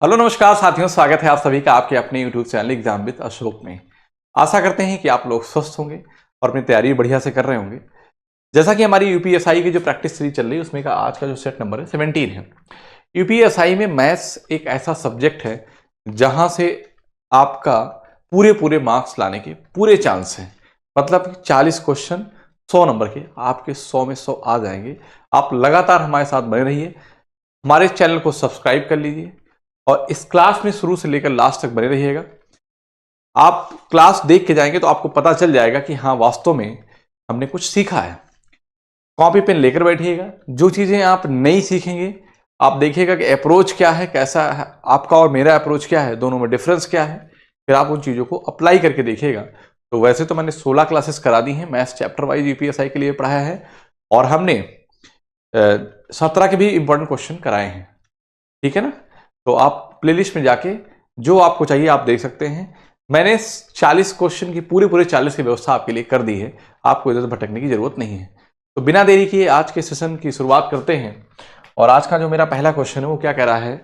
Hello नमस्कार साथियों, स्वागत है आप सभी का आपके अपने YouTube channel exam with Ashok में। आशा करते हैं कि आप लोग स्वस्थ होंगे और अपनी तैयारी बढ़िया से कर रहे होंगे। जैसा कि हमारी यूपीएसआई की जो प्रैक्टिस सीरीज चल रही है उसमें का आज का जो सेट नंबर है 17 है। यूपीएसआई में मैथ्स एक ऐसा सब्जेक्ट है जहां से आपका पूरे पूरे मार्क्स लाने के पूरे चांस हैं। मतलब 40 क्वेश्चन 100 नंबर के, आपके 100 में 100 आ जाएंगे। आप लगातार हमारे साथ बने रहिए, हमारे चैनल को सब्सक्राइब कर लीजिए और इस क्लास में शुरू से लेकर लास्ट तक बने रहिएगा। आप क्लास देख के जाएंगे तो आपको पता चल जाएगा कि हाँ वास्तव में हमने कुछ सीखा है। कॉपी पेन लेकर बैठिएगा, जो चीजें आप नहीं सीखेंगे आप देखिएगा कि अप्रोच क्या है, कैसा है आपका और मेरा अप्रोच क्या है, दोनों में डिफरेंस क्या है, फिर आप उन चीजों को अप्लाई करके देखिएगा। तो वैसे तो मैंने 16 क्लासेस करा दी हैं, मैथ्स चैप्टर वाइज यूपीएसआई के लिए पढ़ाया है और हमने 17 के भी इंपॉर्टेंट क्वेश्चन कराए हैं। ठीक है ना। तो आप प्लेलिस्ट में जाके जो आपको चाहिए आप देख सकते हैं। मैंने 40 क्वेश्चन की पूरे 40 की व्यवस्था आपके लिए कर दी है, आपको इधर भटकने की जरूरत नहीं है। तो बिना देरी किए आज के सेशन की शुरुआत करते हैं। और आज का जो मेरा पहला क्वेश्चन है वो क्या कह रहा है।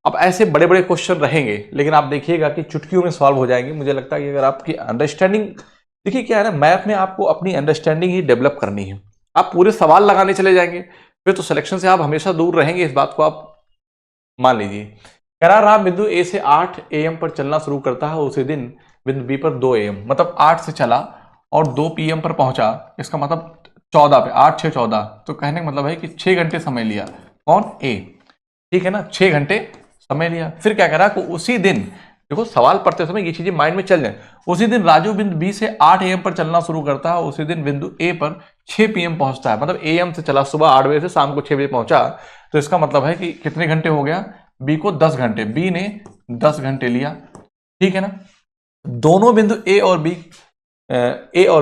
अब ऐसे बड़े बड़े क्वेश्चन रहेंगे लेकिन आप देखिएगा कि चुटकियों में सॉल्व हो जाएंगे। मुझे लगता है कि अगर आपकी अंडरस्टैंडिंग, देखिए क्या है ना, मैथ में आपको अपनी अंडरस्टैंडिंग ही डेवलप करनी है। आप पूरे सवाल लगाने चले जाएंगे फिर तो सिलेक्शन से आप हमेशा दूर रहेंगे, इस बात को आप मान लीजिए। कह रहा राम बिंदु ए से 8 AM पर चलना शुरू करता है, उसी दिन बिंदु बी पर 2 AM, मतलब 8 से चला और 2 PM पर पहुंचा। इसका मतलब 14 पे, 8 6 14, तो कहने का मतलब है कि 6 घंटे समय लिया। कौन? ए। ठीक है ना, 6 घंटे समय लिया। फिर क्या करा कि उसी दिन, देखो सवाल पढ़ते समय ये चीजें माइंड में चल जाए, उसी दिन राजू बिंदु बी से 8 AM पर चलना शुरू करता है, उसी दिन बिंदु ए पर 6 PM पहुंचता है। मतलब AM से चला सुबह 8 बजे से शाम को 6 बजे पहुंचा, तो इसका मतलब है कि कितने घंटे हो गया, बी को 10 घंटे, बी ने 10 घंटे लिया। ठीक है ना। दोनों बिंदु ए और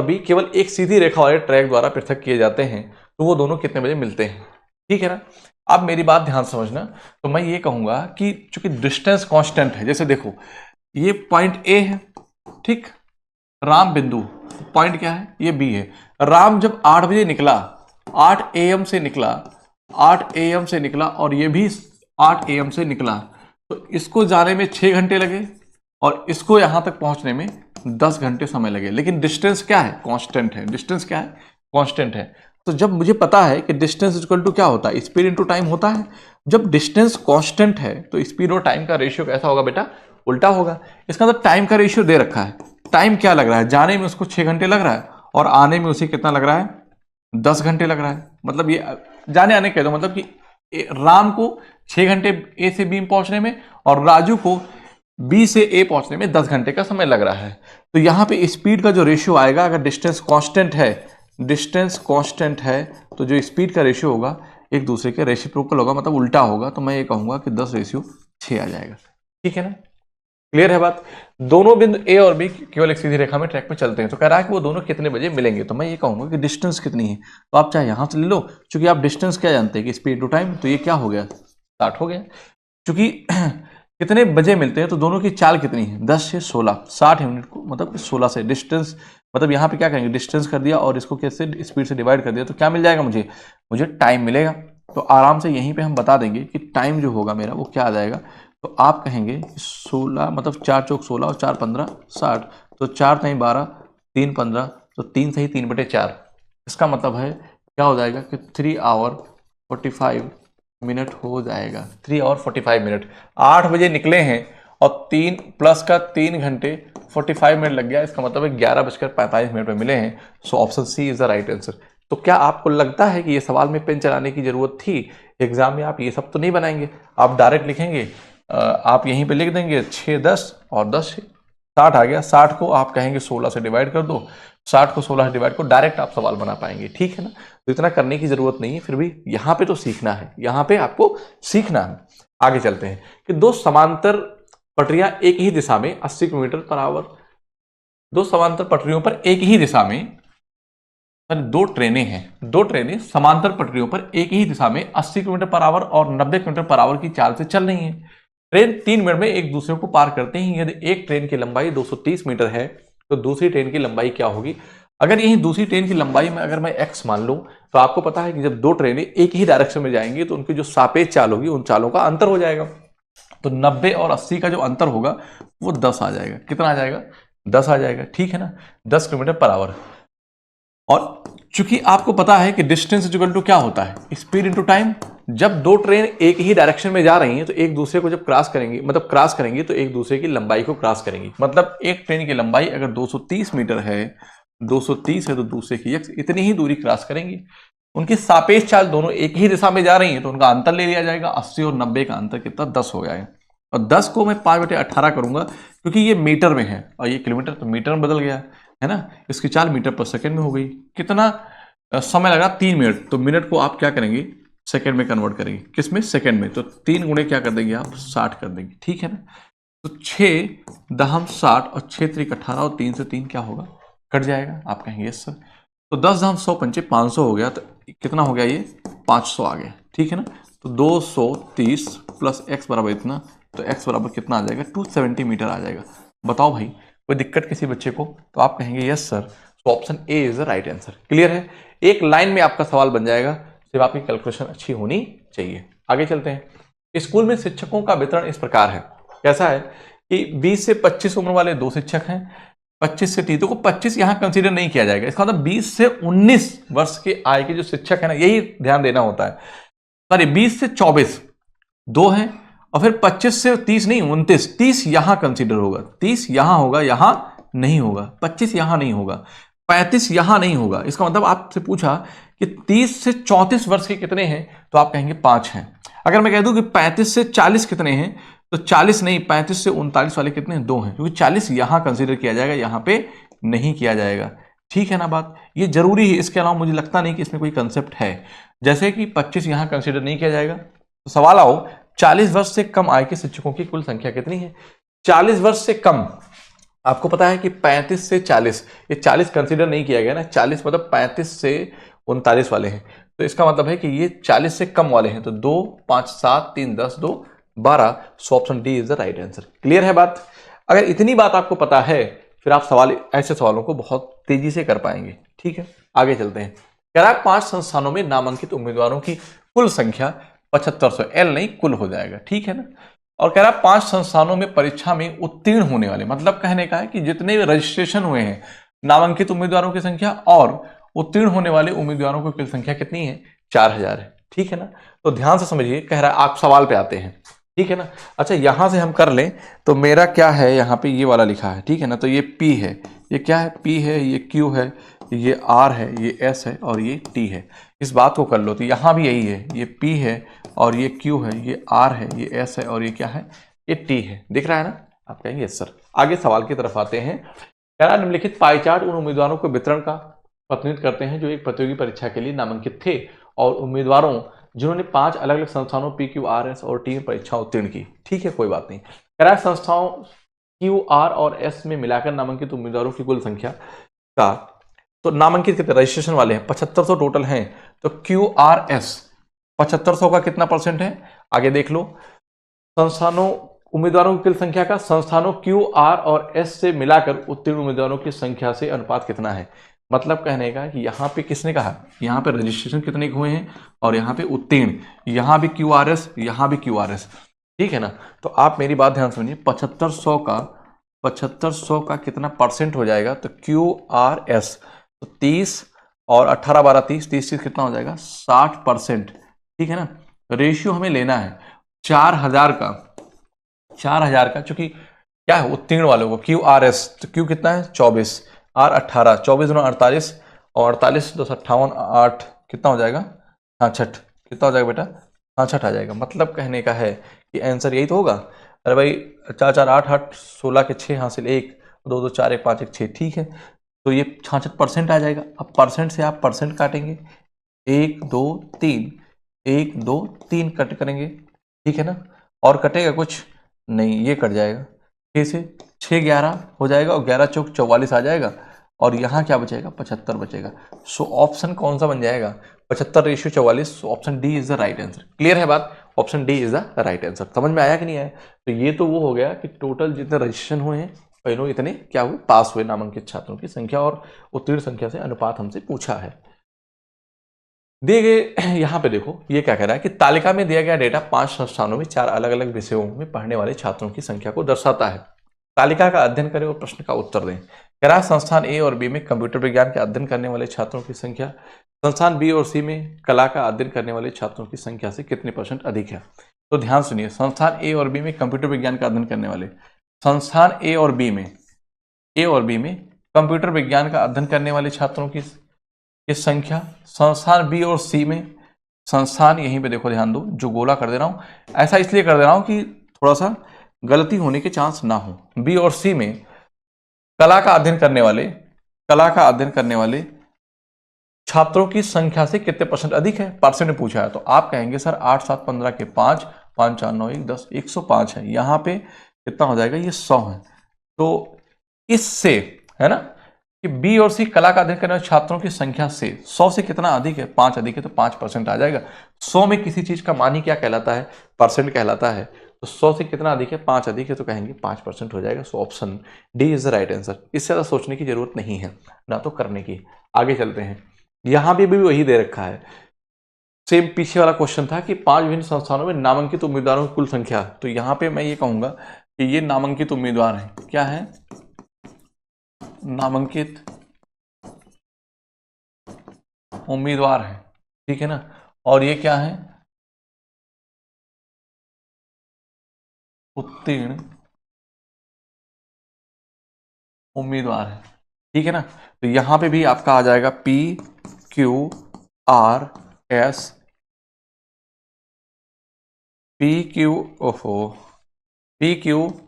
बी केवल एक सीधी रेखा वाले ट्रैक द्वारा पृथक किए जाते हैं, तो वो दोनों कितने बजे मिलते हैं। ठीक है ना। अब मेरी बात ध्यान समझना, तो मैं ये कहूंगा कि चूंकि डिस्टेंस कांस्टेंट है, जैसे देखो ये पॉइंट ए है, ठीक, राम बिंदु पॉइंट क्या है, ये बी है। राम जब 8 बजे निकला, 8 AM से निकला, 8 AM से निकला और ये भी 8 AM से निकला, तो इसको जाने में 6 घंटे लगे और इसको यहां तक पहुंचने में 10 घंटे समय लगे। लेकिन डिस्टेंस क्या है, कांस्टेंट है। डिस्टेंस क्या है, कांस्टेंट है। तो जब मुझे पता है कि डिस्टेंस इक्वल टू क्या होता है, स्पीड इनटू टाइम होता है। जब डिस्टेंस कांस्टेंट है तो स्पीड और टाइम का रेशियो कैसा होगा बेटा, उल्टा होगा। इसका मतलब टाइम का रेशियो दे रखा है। टाइम क्या लग रहा है, जाने में उसको 6 घंटे लग रहा है और आने में उसे कितना लग रहा है, 10 घंटे लग रहा है। मतलब ये जाने आने कह दो, मतलब कि राम को 6 घंटे ए से बी पहुंचने में और राजू को बी से ए पहुंचने में 10 घंटे का समय लग रहा है। तो यहां पे स्पीड का जो रेशियो आएगा, अगर डिस्टेंस कांस्टेंट है, डिस्टेंस कांस्टेंट है तो जो स्पीड का रेशियो होगा एक दूसरे के रेसिप्रोकल होगा, मतलब उल्टा होगा। तो मैं ये कहूंगा कि 10:6 आ जाएगा। ठीक है ना, क्लियर है बात। दोनों बिंदु ए और बी केवल एक सीधी रेखा में ट्रैक पे चलते हैं, तो कह रहा है कि वो दोनों कितने बजे मिलेंगे। तो मैं ये कहूंगा कि डिस्टेंस कितनी है, तो आप चाहे यहां से ले लो, क्योंकि आप डिस्टेंस क्या जानते हैं कि स्पीड टू टाइम, तो ये क्या हो गया, 60 हो गया। क्योंकि कितने बजे मिलते हैं तो दोनों की चाल कितनी है, 10 से 16, 60 यूनिट को, मतलब 16 से डिस्टेंस, मतलब यहाँ पे क्या कहेंगे, डिस्टेंस कर दिया और इसको कैसे स्पीड से डिवाइड कर दिया, तो क्या मिल जाएगा मुझे टाइम मिलेगा। तो आराम से यहीं पे हम बता देंगे कि टाइम जो होगा मेरा वो क्या आ जाएगा। तो आप कहेंगे 16, मतलब 4 चौक 16 और 4 15 60, तो 4 नहीं 12, 3 15, तो 3 सही 3/4। इसका मतलब है क्या हो जाएगा कि 3 आवर 45 मिनट हो जाएगा। 3 और 45 मिनट, 8 बजे निकले हैं और 3 प्लस का 3 घंटे 45 मिनट लग गया। इसका मतलब है 11:45 में मिले हैं। So option C is the right answer. तो क्या आपको लगता है कि ये सवाल में पेन चलाने की जरूरत थी? एग्जाम में आप ये सब तो नहीं बनाएंगे, आप डायरेक्ट लिखेंगे। आप यहीं पे लिख देंगे 6 10 और 10 60 आ गया। 60 को आप कहेंगे 16 से डिवाइड कर दो, 60 को 16 से डिवाइड को, डायरेक्ट आप सवाल बना पाएंगे। ठीक है ना। तो इतना करने की जरूरत नहीं है, फिर भी यहाँ पे तो सीखना है, यहाँ पे आपको सीखना है। आगे चलते हैं कि दो समांतर पटरियां एक ही दिशा में 80 किलोमीटर पर आवर, दो समांतर पटरियों पर एक ही दिशा में, दो ट्रेनें हैं, दो ट्रेनें समांतर पटरियों पर एक ही दिशा में 80 किलोमीटर पर आवर और 90 किलोमीटर पर आवर की चाल से चल रही हैं। ट्रेन 3 मिनट में एक दूसरे को पार करते हैं। यदि एक ट्रेन की लंबाई 230 मीटर है तो दूसरी ट्रेन की लंबाई क्या होगी। अगर यही दूसरी ट्रेन की लंबाई में अगर मैं x मान लूं, तो आपको पता है कि जब दो ट्रेनें एक ही डायरेक्शन में जाएंगी तो उनकी जो सापेक्ष चाल होगी उन चालों का अंतर हो जाएगा। तो 90 और 80 का जो अंतर होगा वो 10 आ जाएगा। कितना आ जाएगा? 10 आ जाएगा, ठीक है ना, 10 किलोमीटर पर आवर। और चूंकि आपको पता है कि डिस्टेंस इक्वल टू क्या होता है? Speed into time. जब दो ट्रेन एक ही डायरेक्शन में जा रही हैं तो एक दूसरे को जब क्रॉस करेंगी, मतलब क्रॉस करेंगी, तो एक दूसरे की लंबाई को क्रॉस करेंगी। मतलब एक ट्रेन की लंबाई अगर 230 मीटर है, 230 है, तो दूसरे की इतनी ही दूरी क्रॉस करेंगी। उनकी सापेक्ष चाल दोनों एक ही दिशा में जा रही हैं तो उनका अंतर ले लिया जाएगा। 80 और 90 का अंतर कितना? 10 हो जाएगा। और 10 को मैं 5/18 करूंगा क्योंकि ये मीटर में है और ये किलोमीटर, तो मीटर में बदल गया है ना। इसकी चाल मीटर पर सेकंड में हो गई। कितना समय लगा? 3 मिनट। तो मिनट को आप क्या करेंगे? सेकंड में कन्वर्ट करेंगे। किस में? सेकंड में। तो 3 गुणे क्या कर देंगे आप? 60 कर देंगे, ठीक है ना। तो 6 दहम 60 और 6 त्रिक 18 और 3 से 3 क्या होगा? कट जाएगा। आप कहेंगे यस सर। तो 10 दहम 100 पंचे 500 हो गया। तो कितना हो गया? ये 500 आ गया, ठीक है ना। तो 230 प्लस एक्स बराबर इतना, तो एक्स बराबर कितना आ जाएगा? 270 मीटर आ जाएगा। बताओ भाई, कोई दिक्कत किसी बच्चे को? तो आप कहेंगे यस सर। तो option A is the right answer. Clear है? एक लाइन में आपका सवाल बन जाएगा, सिर्फ आपकी कैलकुलेशन अच्छी होनी चाहिए। आगे चलते हैं। स्कूल में शिक्षकों का वितरण इस प्रकार है। कैसा है कि 20 से 25 उम्र वाले 2 शिक्षक हैं, 25 से 30 को 25 यहां कंसीडर नहीं किया जाएगा। इसका मतलब 20 से 19 वर्ष के आय के जो शिक्षक है ना, यही ध्यान देना होता है। सॉरी, 20 से 24 2 हैं, और फिर 25 से 30 नहीं, 29, 30 यहां कंसीडर होगा, 30 यहां होगा, यहां नहीं होगा, 25 यहां नहीं होगा, 35 यहां नहीं होगा। इसका मतलब आपसे पूछा कि 30 से 34 वर्ष के कितने हैं, तो आप कहेंगे 5 हैं। अगर मैं कह दूं कि 35 से 40 कितने हैं, तो 40 नहीं, 35 से 39 वाले कितने हैं? 2 हैं, क्योंकि 40 यहां कंसीडर किया जाएगा, यहां पे नहीं किया जाएगा। ठीक है ना बात? ये जरूरी है। इसके अलावा मुझे लगता नहीं कि इसमें कोई कंसेप्ट है। जैसे कि 25 यहां कंसीडर नहीं किया जाएगा, तो सवाल आओ 40 वर्ष से कम आय के शिक्षकों की कुल संख्या कितनी है? 40 वर्ष से कम, आपको पता है कि 35 से 40, ये 40 कंसीडर नहीं किया गया ना, 40 मतलब 35 से 39 वाले हैं, तो इसका मतलब है कि ये 40 से कम वाले हैं। तो 2 5 7 3 10 2 12, so option D is the right answer. Clear है बात? अगर इतनी बात आपको पता है, फिर आप सवाल, ऐसे सवालों को बहुत तेजी से कर पाएंगे। ठीक है, आगे चलते हैं। कह रहा है 5 संस्थानों में नामांकित उम्मीदवारों की कुल संख्या 7500, एल नहीं कुल हो जाएगा, ठीक है ना। और कह रहा है 5 संस्थानों में परीक्षा में उत्तीर्ण होने वाले, मतलब कहने का है कि जितने भी रजिस्ट्रेशन हुए हैं नामांकित उम्मीदवारों की संख्या और उत्तीर्ण होने वाले उम्मीदवारों की कुल संख्या कितनी है? 4000 है, ठीक है ना। तो ध्यान से समझिए, कह रहा है, आप सवाल पे आते हैं, ठीक है ना। अच्छा, यहां से हम कर लें तो मेरा क्या है, यहां पे ये वाला लिखा है, ठीक है ना। तो ये P है, ये क्या है? P है, ये Q है, ये R है, ये S है और ये T है। इस बात को कर लो तो यहां भी यही है, ये P है और ये Q है, ये R है, ये S है और ये क्या है? ये T है। दिख रहा है ना? आप कहेंगे यस सर। आगे सवाल की तरफ आते हैं। कह रहा है निम्नलिखित पाई चार्ट उन उम्मीदवारों को वितरण का प्रतिनिधित्व करते हैं जो एक प्रतियोगी परीक्षा के लिए नामांकित थे और उम्मीदवारों जिन्होंने 5 अलग अलग संस्थानों PQRS और T में परीक्षा उत्तीर्ण की। ठीक है, कोई बात नहीं। कह रहा है संस्थाओं QR और S में मिलाकर नामांकित उम्मीदवारों की कुल संख्या का, तो नामांकित कितने? रजिस्ट्रेशन वाले हैं 7500 टोटल हैं, तो QRS 7500 का कितना परसेंट है? आगे देख लो। संस्थानों उम्मीदवारों की कुल संख्या का संस्थानों QR और S से मिलाकर उत्तीर्ण उम्मीदवारों की संख्या से अनुपात कितना है? मतलब कहने का कि यहाँ पे किसने कहा, यहाँ पे रजिस्ट्रेशन कितने हुए हैं और यहाँ पे उत्तीर्ण, यहाँ भी QRS, यहाँ भी QRS, ठीक है ना। तो आप मेरी बात ध्यान सुनिए, 7500 का कितना परसेंट हो जाएगा? तो QRS तो 30 और 18 12 30 30 कितना हो जाएगा? 60%, ठीक है ना। रेशियो हमें लेना है 4000 का, 4000 का, चूंकि क्या है उत्तीर्ण वालों को QRS, तो Q कितना है? 24, R 18, 24 48 और 48 2 58 8 कितना हो जाएगा? 66। कितना हो जाएगा बेटा? 66 आ जाएगा। मतलब कहने का है कि आंसर यही तो होगा। अरे भाई 4 4 8 8 16 के 6 हासिल 1 2 2 4 1 5 1 6, ठीक है। तो ये 66% आ जाएगा। अब परसेंट से आप परसेंट काटेंगे, 1 2 3 1 2 3 कट करेंगे, ठीक है ना। और कटेगा कुछ नहीं, ये कट जाएगा। 6 से 6 11 हो जाएगा और 11 चौक 44 आ जाएगा और यहाँ क्या बचेगा? 75 बचेगा। सो ऑप्शन कौन सा बन जाएगा? 75 ratio 44। So option D is the right answer. Clear है बात? Option D is the right answer. समझ में आया कि नहीं आया? तो ये तो वो हो गया कि टोटल जितने रजिस्ट्रेशन हुए हैं पहले इतने क्या हुए? पास हुए नामांकित छात्रों की संख्या और उत्तीर्ण संख्या से अनुपात हमसे पूछा है। दिए गए यहाँ पे देखो ये क्या कह रहा है कि तालिका में दिया गया डेटा 5 संस्थानों में 4 अलग अलग विषयों में पढ़ने वाले छात्रों की संख्या को दर्शाता है। तालिका का अध्ययन करें और प्रश्न का उत्तर दें। कह रहा है संस्थान ए और बी में कंप्यूटर विज्ञान का अध्ययन करने वाले छात्रों की संख्या संस्थान बी और सी में कला का अध्ययन करने वाले छात्रों की संख्या से कितने % अधिक है। तो ध्यान सुनिए, संस्थान ए और बी में कंप्यूटर विज्ञान का अध्ययन करने वाले, संस्थान ए और बी में कंप्यूटर विज्ञान का अध्ययन करने वाले छात्रों की संख्या, संस्थान बी और सी में, संस्थान यहीं पे देखो ध्यान दो, जो गोला कर दे रहा हूं ऐसा इसलिए कर दे रहा हूं कि थोड़ा सा गलती होने के चांस ना हो। बी और सी में कला का अध्ययन करने वाले छात्रों की संख्या से कितने % अधिक है, परसेंट में पूछा है। तो आप कहेंगे सर 8 7 15 के 5, 5 4 9 1 10, 105 है। यहाँ पे कितना हो जाएगा, ये 100 है। तो इससे है ना कि बी और सी कला का अध्ययन करने वाले छात्रों की संख्या से 100 से कितना अधिक है, 5 अधिक है, तो 5% आ जाएगा। 100 में किसी चीज का मान ही क्या कहलाता है, परसेंट कहलाता है। तो 100 से कितना अधिक है, 5 अधिक है, तो कहेंगे 5% हो जाएगा। So option D is the right answer. इससे ज्यादा सोचने की जरूरत नहीं है, ना तो करने की। आगे चलते हैं, यहां भी वही दे रखा है, सेम पीछे वाला क्वेश्चन था कि 5 विभिन्न संस्थानों में नामांकित उम्मीदवारों की कुल संख्या। तो यहां पे मैं ये कहूंगा कि ये नामांकित उम्मीदवार है। क्या है, नामांकित उम्मीदवार है, ठीक है ना। और ये क्या है, उत्तीर्ण उम्मीदवार है, ठीक है ना। तो यहां पे भी आपका आ जाएगा PQRS, PQRST।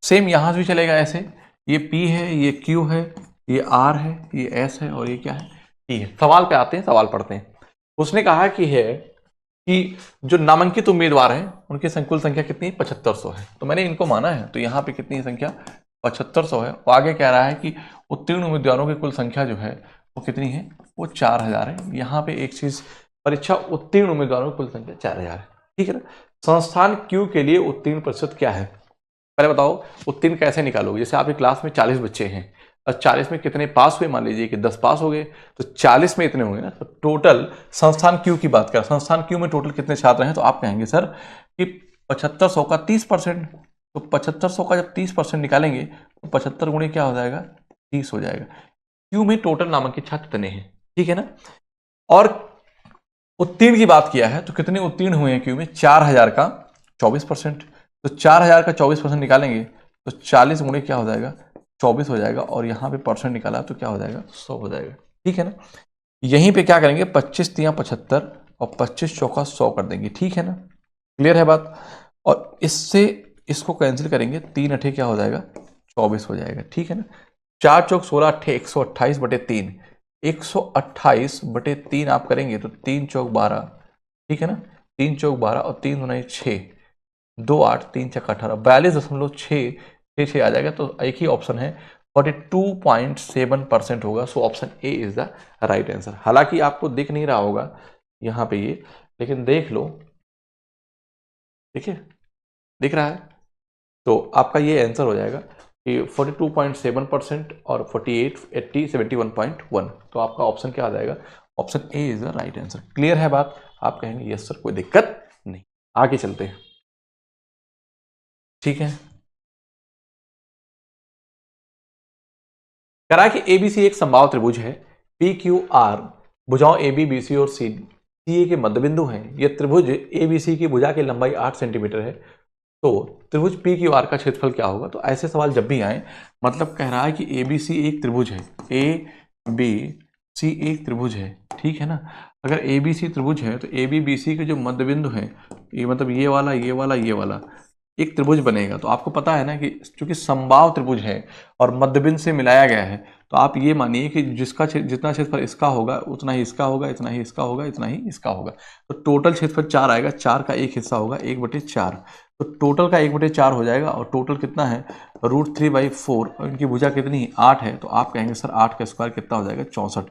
सेम यहां से भी चलेगा ऐसे, ये P है, ये Q है, ये R है, ये S है, और ये क्या है, T है। सवाल पे आते हैं, सवाल पढ़ते हैं। उसने कहा कि जो नामांकित उम्मीदवार हैं उनकी कुल संख्या कितनी है, 7500 है। तो मैंने इनको माना है, तो यहाँ पे कितनी संख्या, 7500 है। और आगे कह रहा है कि उत्तीर्ण उम्मीदवारों की कुल संख्या जो है वो कितनी है, वो 4000 है। यहाँ पे एक चीज, परीक्षा उत्तीर्ण उम्मीदवारों की कुल संख्या 4000 है, ठीक है ना। संस्थान क्यू के लिए उत्तीर्ण प्रतिशत क्या है, पहले बताओ उत्तीर्ण कैसे निकालोगे। जैसे आपकी क्लास में 40 बच्चे हैं और 40 में कितने पास हुए, मान लीजिए कि 10 पास हो गए, तो 40 में इतने होंगे ना। तो टोटल संस्थान क्यू की बात करें, संस्थान क्यू में टोटल कितने छात्र हैं, तो आप कहेंगे सर कि 7500 का 30%। तो 7500 का जब 30% निकालेंगे तो 75 गुणे क्या हो जाएगा, 30 हो जाएगा। क्यू में टोटल नामांकित छात्र कितने हैं, ठीक है ना। और उत्तीर्ण की बात किया है, तो कितने उत्तीर्ण हुए हैं क्यू में, 4000 का 24%। तो 4000 का 24% निकालेंगे तो 40 गुणे क्या हो जाएगा, 24 हो जाएगा। और यहाँ पे परसेंट निकाला तो क्या हो जाएगा, 100 हो जाएगा, ठीक है ना। यहीं पे क्या करेंगे, 25 तिया 75 और 25 चौका 100 कर देंगे, ठीक है ना। क्लियर है बात। और इससे इसको कैंसिल करेंगे, 3 अठे क्या हो जाएगा, 24 हो जाएगा, ठीक है ना। 4 चौक 16 अठे 128/3, 128/3 आप करेंगे तो 3 चौक 12, ठीक है ना। 3 चौक 12 और 3 गुना 6, 2 8, 3 चौक 18, 42.6 आ जाएगा। तो एक ही ऑप्शन है, 42.7% होगा। So option A is the right answer. हालांकि आपको दिख नहीं रहा होगा यहाँ पे ये, लेकिन देख लो, ठीक है, दिख रहा है। तो आपका ये आंसर हो जाएगा कि 42.7% और 48 80 71.1। तो आपका ऑप्शन क्या आ जाएगा, option A is the right answer. Clear है बात, आप कहेंगे यस सर कोई दिक्कत नहीं। आगे चलते हैं, ठीक है। करा कि एबीसी एक समबाहु त्रिभुज है, पी क्यू आर भुजाओं ए बी बी सी और सी सी ए के मध्यबिंदु हैं। यह त्रिभुज एबीसी की भुजा की लंबाई 8 सेंटीमीटर है। तो त्रिभुज पी क्यू आर का क्षेत्रफल क्या होगा। तो ऐसे सवाल जब भी आए, मतलब कह रहा है कि ए बी सी एक त्रिभुज है, ए बी सी एक त्रिभुज है, ठीक है ना। अगर ए बी सी त्रिभुज है तो ए बी बी सी के जो मध्यबिंदु है, ये मतलब ये वाला ये वाला ये वाला एक त्रिभुज बनेगा। तो आपको पता है ना कि चूंकि समबाहु त्रिभुज है और मध्यबिंदु से मिलाया गया है, तो आप ये मानिए कि जिसका जितना क्षेत्रफल इसका होगा उतना ही इसका होगा, इतना ही इसका होगा, इतना ही इसका होगा। तो टोटल क्षेत्रफल 4 आएगा, 4 का एक हिस्सा होगा 1/4। तो टोटल का 1/4 हो जाएगा। और टोटल कितना है, √3/4। और इनकी भुजा कितनी 8 है। तो आप कहेंगे सर 8 का स्क्वायर कितना हो जाएगा, 64।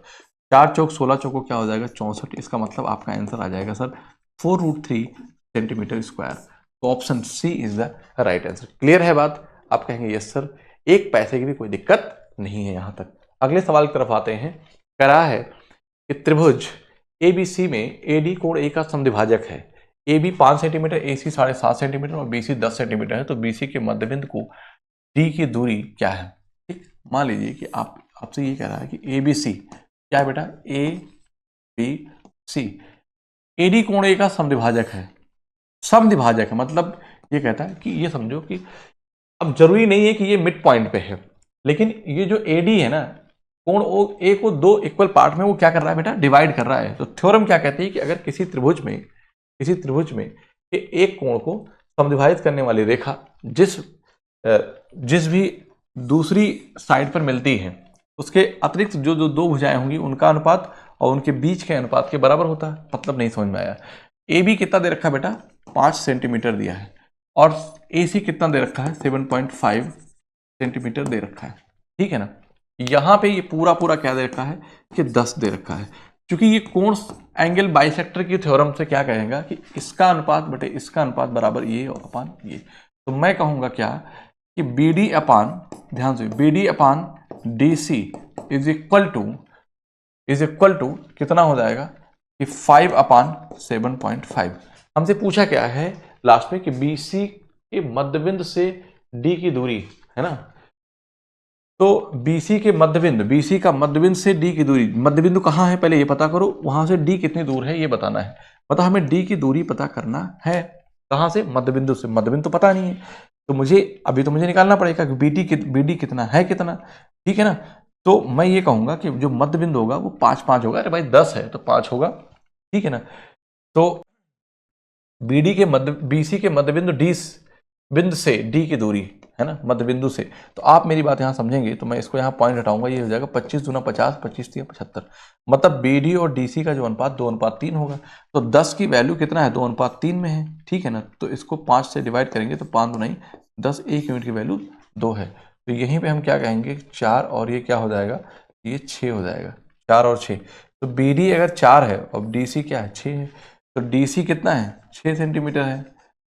4 चौक 16 चौको क्या हो जाएगा, 64। इसका मतलब आपका आंसर आ जाएगा सर 4√3 सेंटीमीटर स्क्वायर। तो option C is the right answer. Clear है बात, आप कहेंगे यस सर, एक पैसे की भी कोई दिक्कत नहीं है यहां तक। अगले सवाल की तरफ आते हैं। कह रहा है कि त्रिभुज ABC में AD कोण A का समद्विभाजक है। AB 5 सेंटीमीटर, AC 7.5 सेंटीमीटर और BC 10 सेंटीमीटर है, तो BC के मध्यबिंदु को D की दूरी क्या है? ठीक, मान लीजिए कि आपसे ये कह रहा है कि ABC क्या है बेटा? ABC AD कोण A का समद्विभाजक है। समद्विभाजक है मतलब ये कहता है कि ये समझो कि अब जरूरी नहीं है कि ये मिड पॉइंट पे है, लेकिन ये जो AD है ना, कोण A को दो इक्वल पार्ट में वो क्या कर रहा है बेटा? डिवाइड कर रहा है। तो थ्योरम क्या कहती है कि अगर किसी त्रिभुज में एक कोण को समद्विभाजित करने वाली रेखा जिस भी दूसरी साइड पर मिलती है, उसके अतिरिक्त जो जो दो भुजाएं होंगी उनका अनुपात और उनके बीच के अनुपात के बराबर होता है। मतलब नहीं समझ में आया? AB कितना दे रखा है बेटा? 5 सेंटीमीटर दिया है, और AC कितना दे रखा है? 7.5 सेंटीमीटर दे रखा है। ठीक है ना? यहां पे ये पूरा क्या दे रखा है कि 10 दे रखा है। क्योंकि ये कोण एंगल बाइसेक्टर की थ्योरम से क्या कहेगा कि इसका अनुपात बटे इसका अनुपात बराबर ये अपान ये। तो मैं कहूंगा क्या कि BD अपान, ध्यान से, BD upon DC is equal to कितना हो जाएगा कि 5 अपान 7.5। हमसे पूछा क्या है लास्ट में कि BC के मध्यबिंदु से D की दूरी है ना, तो BC का मध्यबिंदु से D की दूरी, मध्यबिंदु कहाँ है पहले ये पता करो, वहां से D कितनी दूर है ये बताना है। मतलब हमें D की दूरी पता करना है। कहाँ से? मध्यबिंदु से। मध्यबिंदु तो पता नहीं है, तो मुझे निकालना पड़ेगा कि BD कितना है, कितना। ठीक है ना? तो मैं ये कहूंगा कि जो मध्यबिंदु होगा वो 5 होगा। अरे भाई 10 है तो 5 होगा। ठीक है ना? तो BC के मध्यबिंदु बिंदु से D की दूरी है ना, मध्यबिंदु से। तो आप मेरी बात यहां समझेंगे तो मैं इसको यहां पॉइंट हटाऊंगा, ये हो जाएगा 25 दूना 50, 25 3 75। मतलब BD और DC का जो अनुपात 2:3 होगा। तो 10 की वैल्यू कितना है? 2:3 में है। ठीक है ना? तो इसको 5 से डिवाइड करेंगे तो 5 दूना 10, 1 यूनिट की वैल्यू 2 है। तो यहीं पर हम क्या कहेंगे? 4 और ये क्या हो जाएगा? ये 6 हो जाएगा। 4 और 6। तो BD अगर 4 है और DC क्या है? 6 है, तो DC कितना है? 6 सेंटीमीटर है,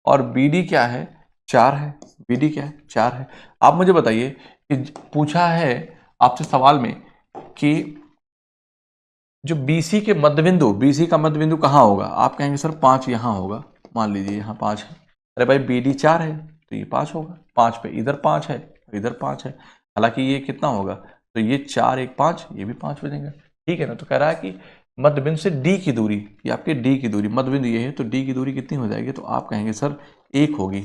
और BD क्या है? 4 है। BD क्या है? 4 है। आप मुझे बताइए कि पूछा है आपसे सवाल में कि जो BC का मध्यबिंदु कहाँ होगा? आप कहेंगे सर 5 यहाँ होगा। मान लीजिए यहाँ 5 है। अरे भाई BD 4 है तो ये 5 होगा। 5 पे इधर 5 है, इधर 5 है। हालांकि ये कितना होगा? तो ये 4 1 5, ये भी 5 हो जाएगा। ठीक है ना? तो कह रहा है कि मध्यबिंदु से D की दूरी, ये आपके D की दूरी, मध्यबिंदु ये है तो D की दूरी कितनी हो जाएगी? तो आप कहेंगे सर 1 होगी।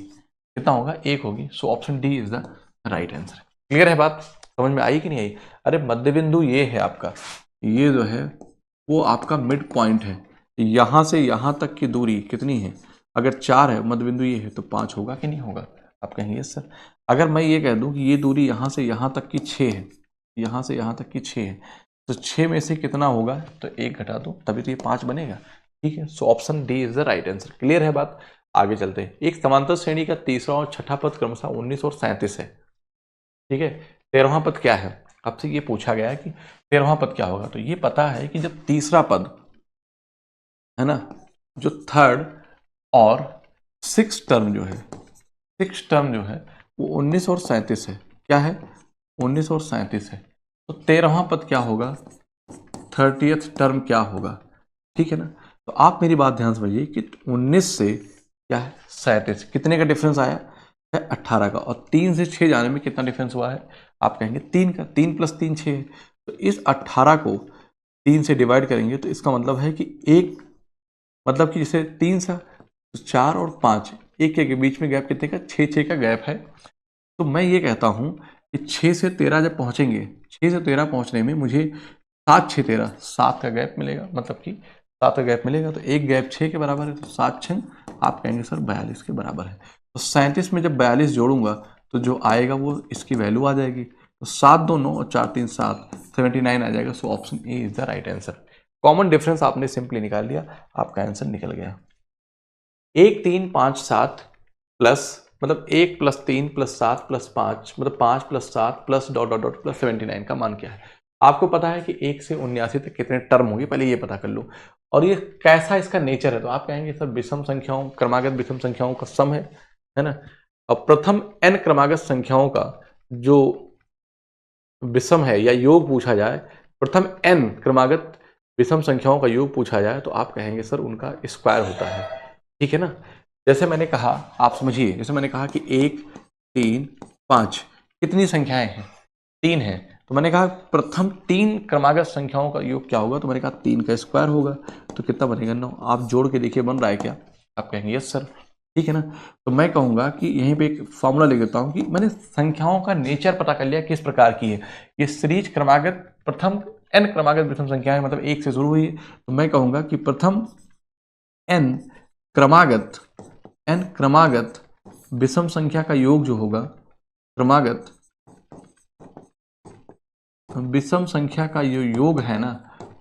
कितना होगा? 1 होगी। So option D is the right answer. Clear है बात? समझ में आई कि नहीं आई? अरे मध्यबिंदु ये है आपका, ये जो है वो आपका मिड पॉइंट है। यहां से यहां तक की दूरी कितनी है? अगर 4 है, मध्यबिंदु ये है, तो 5 होगा कि नहीं होगा? आप कहेंगे यस सर। अगर मैं ये कह दूं कि ये दूरी यहां से यहां तक की 6 है, यहां से यहां तक की 6 है, तो 6 में से कितना होगा? तो 1 घटा दो, तभी तो ये 5 बनेगा। ठीक है? So option D is the right answer. Clear है बात? आगे चलते हैं। एक समांतर श्रेणी का तीसरा और छठा पद क्रमशः 19 और 37 है। ठीक है? 13वां पद क्या है? आपसे ये पूछा गया है कि 13वां पद क्या होगा। तो ये पता है कि जब तीसरा पद है ना, जो थर्ड और सिक्स टर्म जो है वो 19 और 37 है। क्या है? 19 और 37 है। तो 13वां पद क्या होगा? 30th टर्म क्या होगा? ठीक है ना? तो आप मेरी बात ध्यान समझिए कि 19 से क्या है? 37, कितने का डिफरेंस आया है? 18 का। और 3 से 6 जाने में कितना डिफरेंस हुआ है? आप कहेंगे 3 का। 3 + 3 6 है। तो इस 18 को 3 से डिवाइड करेंगे तो इसका मतलब है कि एक, मतलब कि जैसे 3 सा, 4 और 5, एक के बीच में गैप कितने का? 6 का गैप है। तो मैं ये कहता हूं कि 6 से 13 जब पहुंचेंगे, 6 से 13 पहुंचने में मुझे 7 6 13 7 का गैप मिलेगा। मतलब कि 7 का गैप मिलेगा, तो एक गैप 6 के बराबर है, तो 7 6 आप कहेंगे सर 42 के बराबर है। तो 37 में जब 42 जोड़ूंगा तो जो आएगा वो इसकी वैल्यू आ जाएगी। तो 7 2 9 और 4 3 7, 79 आ जाएगा। So option A is the right answer. Common difference आपने सिंपली निकाल लिया, आपका आंसर निकल गया। 1 3 5 7 प्लस, मतलब 1 + 3 + 7 + 5, मतलब 5 + 7 plus dot dot dot plus 79 का मान क्या है? आपको पता है कि 1 से 79 तक कितने टर्म होंगे, पहले ये पता कर लो। और ये कैसा इसका नेचर है? तो आप कहेंगे सर विषम संख्याओं, क्रमागत विषम संख्याओं का सम है ना। और प्रथम n क्रमागत संख्याओं का जो विषम है या योग पूछा जाए, प्रथम n क्रमागत विषम संख्याओं का योग पूछा जाए तो आप कहेंगे सर उनका स्क्वायर होता है, ठीक है ना। जैसे मैंने कहा, आप समझिए, जैसे मैंने कहा कि 1 3 5 कितनी संख्याएं हैं, 3 है, तो मैंने कहा प्रथम 3 क्रमागत संख्याओं का योग क्या होगा, तो मैंने कहा 3 का स्क्वायर होगा, तो कितना बनेगा 9। आप जोड़ के देखिए बन रहा है क्या, आप कहेंगे यस सर, ठीक है ना। तो मैं कहूंगा कि यहीं पे एक फॉर्मूला लिख देता हूं कि मैंने संख्याओं का नेचर पता कर लिया किस प्रकार की है। ये सीरीज क्रमागत प्रथम n क्रमागत विषम संख्याएं, मतलब 1 से शुरू हुई है, तो मैं कहूंगा कि प्रथम n क्रमागत विषम संख्या का योग जो होगा, क्रमागत विषम संख्या का जो योग है ना,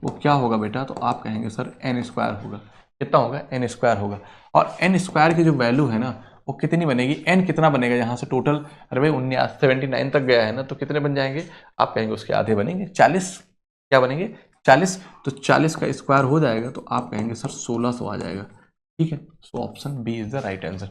वो क्या होगा बेटा, तो आप कहेंगे सर n स्क्वायर होगा। कितना होगा, n स्क्वायर होगा। और n स्क्वायर की जो वैल्यू है ना, वो कितनी बनेगी, n कितना बनेगा यहाँ से टोटल, अरे भाई 79 तक गया है ना, तो कितने बन जाएंगे, आप कहेंगे उसके आधे बनेंगे 40। क्या बनेंगे, 40। तो 40 का स्क्वायर हो जाएगा, तो आप कहेंगे सर 1600 आ जाएगा, ठीक है। So option B is the right answer.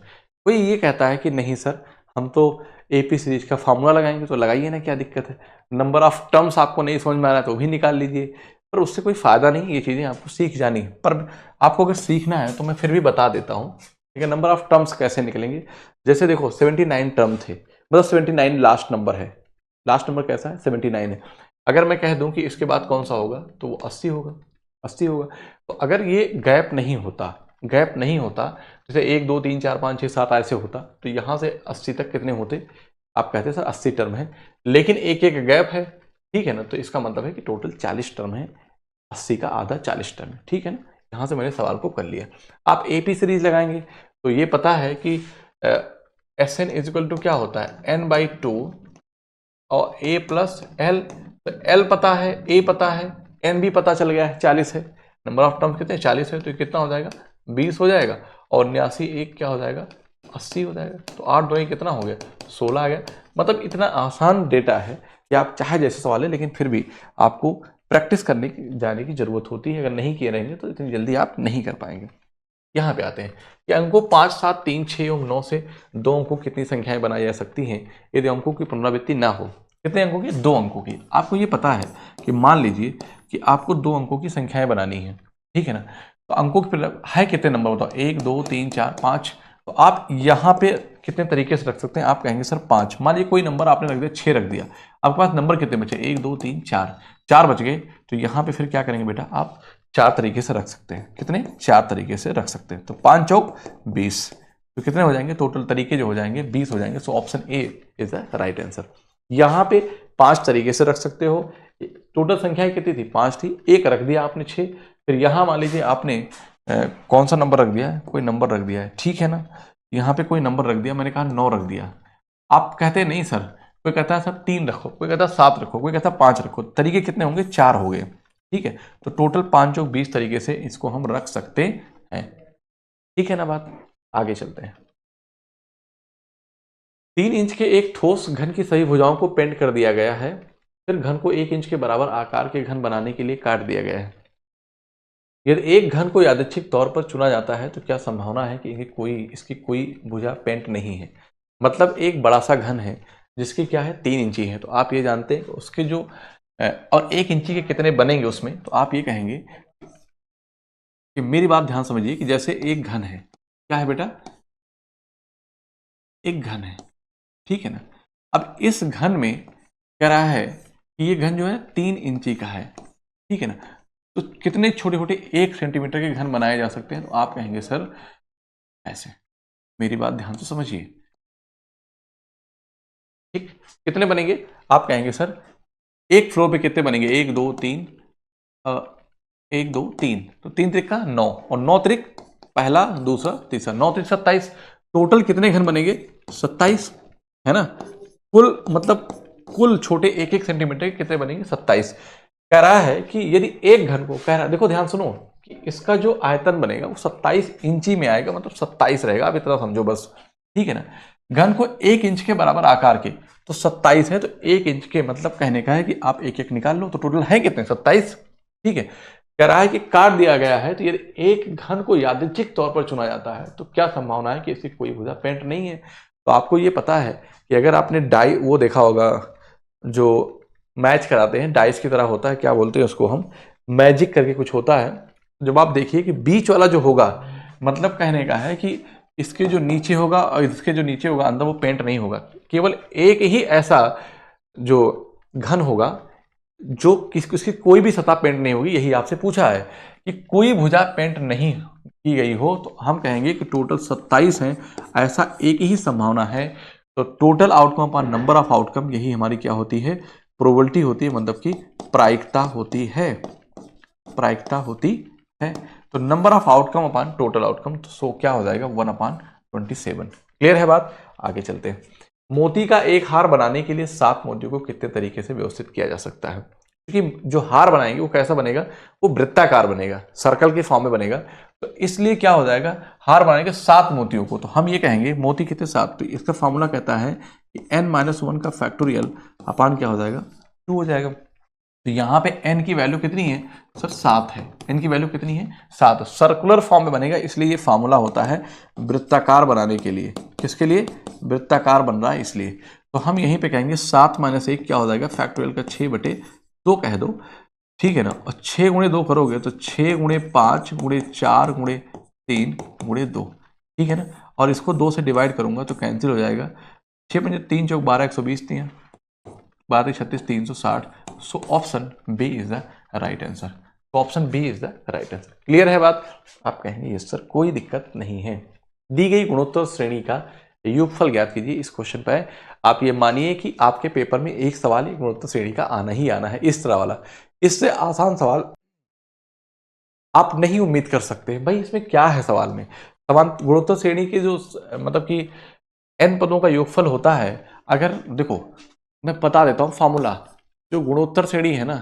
कोई ये कहता है कि नहीं सर हम तो एपी सीरीज का फॉर्मूला लगाएंगे, तो लगाइए ना, क्या दिक्कत है। नंबर ऑफ टर्म्स आपको नहीं समझ में आ रहा है तो भी निकाल लीजिए, पर उससे कोई फायदा नहीं, ये चीजें आपको सीख जानी है। पर आपको अगर सीखना है तो मैं फिर भी बता देता हूँ, ठीक है। नंबर ऑफ टर्म्स कैसे निकलेंगे, जैसे देखो 79 टर्म थे, मतलब 79 लास्ट नंबर है, लास्ट नंबर कैसा है 79 है। अगर मैं कह दूं कि इसके बाद कौन सा होगा, तो वो 80 होगा, 80 होगा। तो अगर ये गैप नहीं होता, गैप नहीं होता, जैसे 1 2 3 4 5 6 7 ऐसे होता, तो यहां से 80 तक कितने होते, आप कहते सर 80 टर्म है, लेकिन एक एक गैप है, ठीक है ना। तो इसका मतलब है कि टोटल 40 टर्म है, 80 का आधा 40 टर्म है, ठीक है ना। यहां से मैंने सवाल को कर लिया। आप एपी सीरीज लगाएंगे तो ये पता है कि एस एन इजिकल टू क्या होता है, n/2 और a प्लस एल। तो एल पता है, ए पता है, एन भी पता चल गया है, 40 है। नंबर ऑफ टर्म्स कितने, 40 है, तो कितना हो जाएगा 20 हो जाएगा, और 89 एक क्या हो जाएगा 80 हो जाएगा। तो 8 2 कितना हो गया 16 आ गया। मतलब इतना आसान डेटा है कि आप चाहे जैसे सवाल है, लेकिन फिर भी आपको प्रैक्टिस करने की जाने की जरूरत होती है। अगर नहीं किए रहेंगे तो इतनी जल्दी आप नहीं कर पाएंगे। यहाँ पे आते हैं कि अंकों 5 7 3 6 और 9 से 2 अंकों की कितनी संख्याएं बनाई जा सकती हैं यदि अंकों की पुनरावृत्ति ना हो। कितने अंकों की, 2 अंकों की। आपको ये पता है कि मान लीजिए कि आपको 2 अंकों की संख्याएं बनानी है, ठीक है ना। तो अंकों की है कितने नंबर बताओ, 1 2 3 4 5। तो आप यहाँ पे कितने तरीके से रख सकते हैं, आप कहेंगे सर 5। मान लीजिए कोई नंबर आपने रख दिया 6 रख दिया, आपके पास नंबर कितने बचे, 1 2 3 4, 4 बच गए। तो यहाँ पे फिर क्या करेंगे बेटा, आप 4 तरीके से रख सकते हैं। कितने, 4 तरीके से रख सकते हैं। तो 5 चौक 20, तो कितने हो जाएंगे टोटल तरीके जो हो जाएंगे 20 हो जाएंगे। So option A is the right answer. यहाँ पे 5 तरीके से रख सकते हो। टोटल संख्याएं कितनी थी, 5 थी, एक रख दिया आपने 6। फिर यहाँ मान लीजिए आपने कौन सा नंबर रख दिया है, कोई नंबर रख दिया है, ठीक है ना। यहाँ पे कोई नंबर रख दिया, मैंने कहा 9 रख दिया। आप कहते नहीं सर, कोई कहता है सर 3 रखो, कोई कहता है 7 रखो, कोई कहता है 5 रखो। तरीके कितने होंगे, 4 हो गए, ठीक है। तो टोटल 5 चौक 20 तरीके से इसको हम रख सकते हैं, ठीक है ना बात। आगे चलते हैं। 3 इंच के एक ठोस घन की सभी भुजाओं को पेंट कर दिया गया है, फिर घन को 1 इंच के बराबर आकार के घन बनाने के लिए काट दिया गया है। यदि एक घन को यादृच्छिक तौर पर चुना जाता है तो क्या संभावना है कि इसकी कोई भुजा पेंट नहीं है। मतलब एक बड़ा सा घन है जिसकी क्या है 3 इंची है, तो आप ये जानते हैं उसके जो और 1 इंची के कितने बनेंगे उसमें, तो आप ये कहेंगे कि मेरी बात ध्यान समझिए कि जैसे एक घन है, क्या है बेटा, एक घन है, ठीक है ना। अब इस घन में कह रहा है कि ये घन जो है 3 इंची का है, ठीक है ना। तो कितने छोटे छोटे 1 सेंटीमीटर के घन बनाए जा सकते हैं, तो आप कहेंगे सर ऐसे। मेरी बात ध्यान से समझिए, ठीक। कितने बनेंगे, आप कहेंगे सर एक फ्लोर पे कितने बनेंगे, 1 2 3 1 2 3, तो 3 त्रिक 9 और 9 त्रिक पहला दूसरा तीसरा, 9 त्रिक 27। टोटल कितने घन बनेंगे, 27, है ना। कुल मतलब कुल छोटे 1 सेंटीमीटर के कितने बनेंगे, 27। कह रहा है कि यदि एक घन को, कह रहा है देखो ध्यान सुनो, कि इसका जो आयतन बनेगा वो 27 इंची में आएगा, मतलब 27 रहेगा। आप इतना समझो बस, ठीक है ना। घन को 1 इंच के बराबर आकार के, तो 27 है, तो 1 इंच के मतलब कहने का है कि आप एक एक निकाल लो, तो टोटल है कितने 27, ठीक है। कह रहा है कि काट दिया गया है, तो यदि एक घन को यादृच्छिक तौर पर चुना जाता है तो क्या संभावना है कि इसकी कोई भुजा पेंट नहीं है। तो आपको ये पता है कि अगर आपने डाई वो देखा होगा जो मैच कराते हैं, डाइस की तरह होता है, क्या बोलते हैं उसको हम, मैजिक करके कुछ होता है। जब आप देखिए कि बीच वाला जो होगा, मतलब कहने का है कि इसके जो नीचे होगा और इसके जो नीचे होगा अंदर वो पेंट नहीं होगा, केवल एक ही ऐसा जो घन होगा जो किसकी कोई भी सतह पेंट नहीं होगी। यही आपसे पूछा है कि कोई भुजा पेंट नहीं की गई हो, तो हम कहेंगे कि टोटल 27 हैं, ऐसा एक ही संभावना है। तो total outcome upon number of outcome, यही हमारी क्या होती है, प्रोबेबिलिटी होती है, मतलब कि प्रायिकता होती है, प्रायिकता होती है। तो number of outcome upon total outcome, तो सो क्या हो जाएगा 1/27। क्लियर है बात? आगे चलते हैं। मोती का एक हार बनाने के लिए 7 मोतियों को कितने तरीके से व्यवस्थित किया जा सकता है? क्योंकि जो हार बनाएंगे वो कैसा बनेगा, वो वृत्ताकार बनेगा, सर्कल के फॉर्म में बनेगा। तो इसलिए क्या हो जाएगा, हार बनाएंगे 7 मोतियों को, तो हम ये कहेंगे मोती कितने 7, तो इसका फॉर्मूला कहता है कि n-1 का फैक्टोरियल अपान क्या हो जाएगा 2 हो जाएगा। तो यहाँ पे n की वैल्यू कितनी है सर, 7 है। n की वैल्यू कितनी है 7, सर्कुलर फॉर्म में बनेगा, इसलिए ये फार्मूला होता है वृत्ताकार बनाने के लिए। किसके लिए? वृत्ताकार बन रहा है इसलिए। तो हम यहीं पे कहेंगे 7 - 1 क्या हो जाएगा, फैक्टोरियल का 6/2 कह दो, ठीक है ना। और 6 × 2 करोगे तो 6 × 5 × 4 × 3 × 2, ठीक है ना। और इसको 2 से डिवाइड करूंगा तो कैंसिल हो जाएगा। 6 × 3 = 12, 120 दिया, 12 × 36 360। So option B is the right answer. तो option B is the right answer. Clear है बात? आप कहेंगे यस सर, कोई दिक्कत नहीं है। दी गई गुणोत्तर श्रेणी का योगफल ज्ञात कीजिए। इस क्वेश्चन पे आप ये मानिए कि आपके पेपर में एक सवाल गुणोत्तर श्रेणी का आना ही आना है, इस तरह वाला। इससे आसान सवाल आप नहीं उम्मीद कर सकते। भाई इसमें क्या है सवाल में? सवाल गुणोत्तर श्रेणी के जो मतलब कि n पदों का योगफल होता है। अगर देखो मैं बता देता हूं फॉर्मूला, जो गुणोत्तर श्रेणी है ना,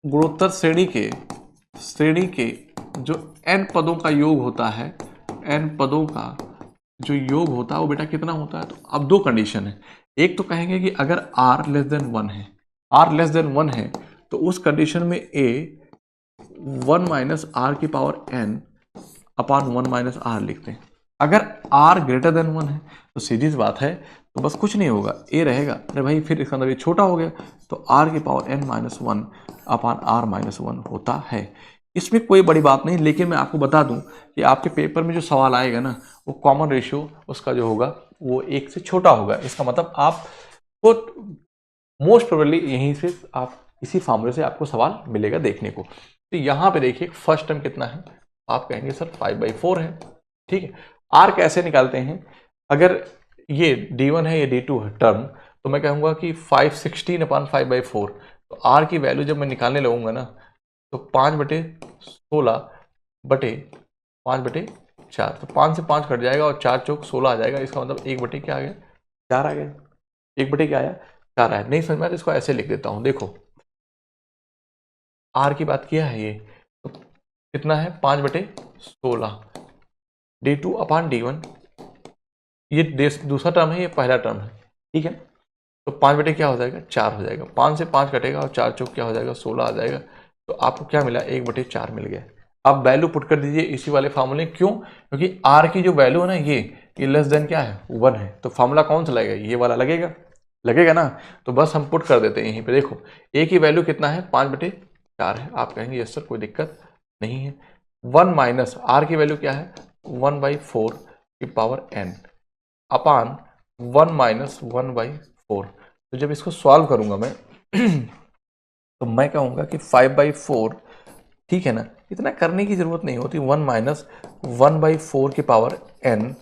गुणोत्तर श्रेणी के जो n पदों का योग होता है, n पदों का जो योग होता है वो बेटा कितना होता है? तो अब 2 कंडीशन है। एक तो कहेंगे कि अगर r < 1 है, r < 1 है, तो उस कंडीशन में a 1 - r⁴n अपान 1 - r लिखते हैं। अगर r > 1 है तो सीधी सी बात है, तो बस कुछ नहीं होगा, a रहेगा। अरे भाई फिर इसका मतलब ये छोटा हो गया, तो r⁴n-1 अपान r-1 होता है। इसमें कोई बड़ी बात नहीं, लेकिन मैं आपको बता दूं कि आपके पेपर में जो सवाल आएगा ना, वो कॉमन रेशियो उसका जो होगा वो 1 से छोटा होगा। इसका मतलब आपको मोस्ट प्रोबेबली यहीं से आप इसी फॉर्मूले से आपको सवाल मिलेगा देखने को। तो यहाँ पे देखिए फर्स्ट टर्म कितना है, आप कहेंगे सर 5/4 है, ठीक है। r कैसे निकालते हैं? अगर ये d1 है, ये d2 है टर्म, तो मैं कहूँगा कि 516 अपान 5/4। तो r की वैल्यू जब मैं निकालने लगूंगा ना, तो 5/16 बटे 5/4, तो 5 से 5 कट जाएगा और 4 चौक 16 आ जाएगा। इसका मतलब 1 क्या आ गया, 4 आ गया। 1 क्या आया, 4 आया। नहीं समझ में आया तो इसको ऐसे लिख देता हूँ। देखो r की बात किया है ये, तो कितना है 5/16 d2 अपान d1, ये दूसरा टर्म है, ये पहला टर्म है, ठीक है। तो 5 क्या हो जाएगा, 4 हो जाएगा। 5 से 5 कटेगा और 4 चौक क्या हो जाएगा, 16 आ जाएगा। तो आपको क्या मिला, 1/4 मिल गया। अब वैल्यू पुट कर दीजिए इसी वाले फार्मूले। क्यों? क्योंकि r की जो वैल्यू है ना, ये लेस देन क्या है 1 है, तो फार्मूला कौन सा लगेगा, ये वाला लगेगा ना। तो बस हम पुट कर देते हैं यहीं पे। देखो a की वैल्यू कितना है, 5/4 है। आप कहेंगे यस सर कोई दिक्कत नहीं है। 1 माइनस r की वैल्यू क्या है, 1/4n अपान 1 - 1/4। तो जब इसको सॉल्व करूंगा मैं तो मैं कहूंगा कि 5/4, ठीक है ना। इतना करने की जरूरत नहीं होती, 1 - 1/4n,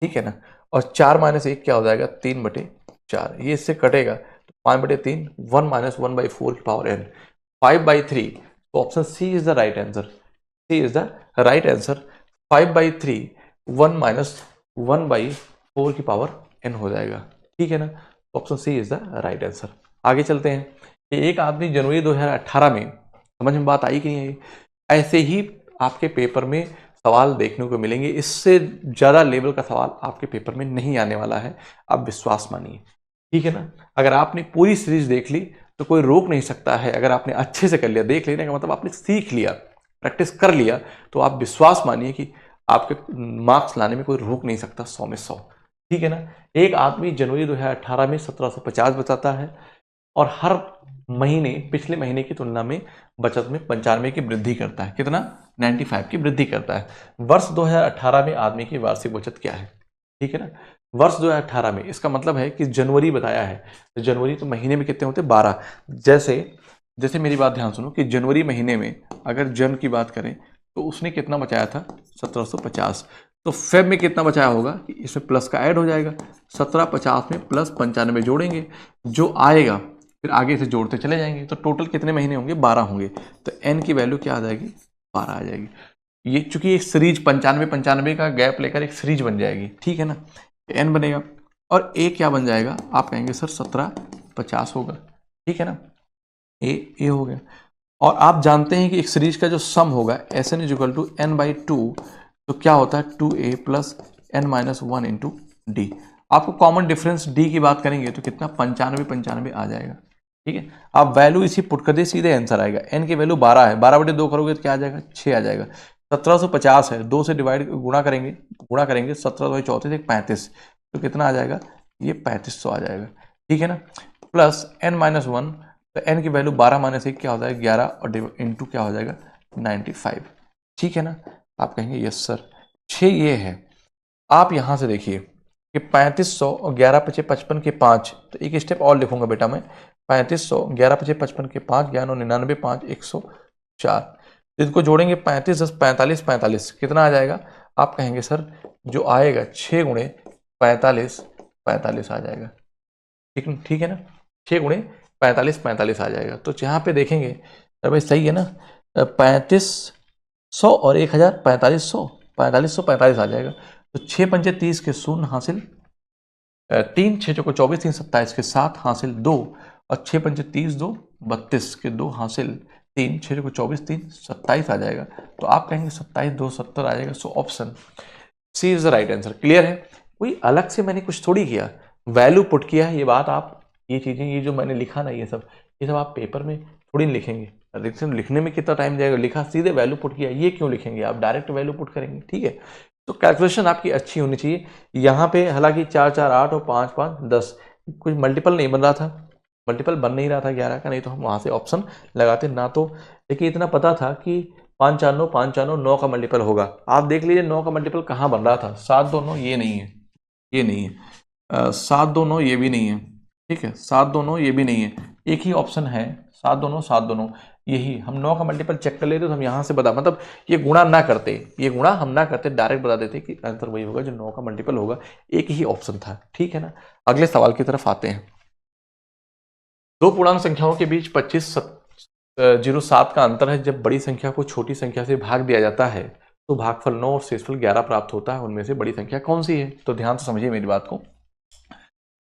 ठीक है ना। और 4 - 1 क्या हो जाएगा, 3/4। ये इससे कटेगा तो 5/3, 1 - 1/4n, 5/3। तो option C is the right answer. C is the right answer. 5/3 1 - 1/4n हो जाएगा, ठीक है ना। Option C is the right answer. आगे चलते हैं कि एक आदमी जनवरी 2018 में, समझ में बात आई कि नहीं आई? ऐसे ही आपके पेपर में सवाल देखने को मिलेंगे। इससे ज़्यादा लेवल का सवाल आपके पेपर में नहीं आने वाला है, आप विश्वास मानिए, ठीक है ना। अगर आपने पूरी सीरीज देख ली तो कोई रोक नहीं सकता है। अगर आपने अच्छे से कर लिया, देख लेने का मतलब आपने सीख लिया, प्रैक्टिस कर लिया, तो आप विश्वास मानिए कि आपके मार्क्स लाने में कोई रोक नहीं सकता 100 में 100, ठीक है ना। एक आदमी जनवरी 2018 में 1750 बताता है, और हर महीने पिछले महीने की तुलना में बचत में 95 की वृद्धि करता है। कितना? 95 की वृद्धि करता है। वर्ष 2018 में आदमी की वार्षिक बचत क्या है? ठीक है ना, वर्ष 2018 में, इसका मतलब है कि जनवरी बताया है, तो जनवरी तो महीने में कितने होते हैं? 12। जैसे मेरी बात ध्यान सुनो कि जनवरी महीने में अगर जन की बात करें तो उसने कितना बचाया था? 1750। तो फेब में कितना बचाया होगा कि इसमें प्लस का ऐड हो जाएगा, 1750 में प्लस 95 जोड़ेंगे, जो आएगा फिर आगे से जोड़ते चले जाएंगे, तो टोटल कितने महीने होंगे? 12 होंगे। तो एन की वैल्यू क्या आ जाएगी? 12 आ जाएगी। ये चूंकि एक सीरीज 95 का गैप लेकर एक सीरीज बन जाएगी, ठीक है ना, एन बनेगा। और ए क्या बन जाएगा? आप कहेंगे सर 1750 होगा, ठीक है ना, ए हो गया। और आप जानते हैं कि एक सीरीज का जो सम होगा S N is equal to N by two, तो क्या होता है? 2a plus N minus 1 into D. आपको कॉमन डिफरेंस डी की बात करेंगे तो कितना? 95 आ जाएगा, ठीक है। आप वैल्यू इसी पुट कर दे, सीधे आंसर आएगा। एन की वैल्यू 12 है, 12/2 करोगे तो क्या आ जाएगा? 6 आ जाएगा। 1750 है, 2 से डिवाइड गुणा करेंगे 17 34 35, तो कितना आ जाएगा? ये 3500 आ जाएगा, ठीक है ना। प्लस एन माइनस 1, तो एन की वैल्यू 12 माइनस 1 क्या हो जाएगा? 11, और इंटू क्या हो जाएगा? 95, ठीक है ना। आप कहेंगे यस सर। 6 ये है। आप यहां से देखिए कि 3500 और 11 पचे 55 के 5, तो एक स्टेप और लिखूंगा बेटा मैं। 3500 11 पचे 55 के 5, 11 99 5 104, इसको जोड़ेंगे 35 10 45 45, कितना आ जाएगा? आप कहेंगे सर जो आएगा 6 गुणे 45 45 आ जाएगा, ठीक है ना। 6 गुणे 45 45 आ जाएगा। तो यहाँ पे देखेंगे सर भाई सही है ना, 3500 और 1000 4500 4545 आ जाएगा। तो 6 पंजे 30 के 0 हासिल 3, 6 चौको 24 3 27 के 7 हासिल 2, और 6 पंजे 30 2 32 के 2 हासिल 3, 6 चौको 24 3 27 आ जाएगा। तो आप कहेंगे 27 2 70 आ जाएगा। So option C is the right answer. Clear है? कोई अलग से मैंने कुछ थोड़ी किया, वैल्यू पुट किया है। ये बात आप, ये चीजें, ये जो मैंने लिखा ना, ये सब आप पेपर में थोड़ी नहीं लिखेंगे। लिखने में कितना टाइम जाएगा? लिखा, सीधे वैल्यू पुट किया, ये क्यों लिखेंगे? आप डायरेक्ट वैल्यू पुट करेंगे, ठीक है। तो कैलकुलेशन आपकी अच्छी होनी चाहिए। यहाँ पे हालांकि 4 4 8 और 5 5 10, कुछ मल्टीपल नहीं बन रहा था, मल्टीपल बन नहीं रहा था 11 का, नहीं तो हम वहां से ऑप्शन लगाते ना। तो देखिए इतना पता था कि 5 4 9 5 4 9 9 का मल्टीपल होगा। आप देख लीजिए 9 का मल्टीपल कहाँ बन रहा था? 7 2 9, ये नहीं है, ये नहीं है, 7 2 9 ये भी नहीं है, ठीक है, 7 2 9 ये भी नहीं है, एक ही ऑप्शन है 7 2 9 7 2 9, यही। हम 9 का मल्टीपल चेक कर लेते तो हम यहाँ से बता, मतलब ये गुणा ना करते, ये गुणा हम ना करते, डायरेक्ट बता देते कि आंसर वही होगा जो 9 का मल्टीपल होगा। एक ही ऑप्शन था, ठीक है ना। अगले सवाल की तरफ आते हैं। दो पूर्णांक संख्याओं के बीच 25.07 का अंतर है। जब बड़ी संख्या को छोटी संख्या से भाग दिया जाता है तो भागफल 9 और शेषफल 11 प्राप्त होता है। उनमें से बड़ी संख्या कौन सी है? तो ध्यान से समझिए मेरी बात को।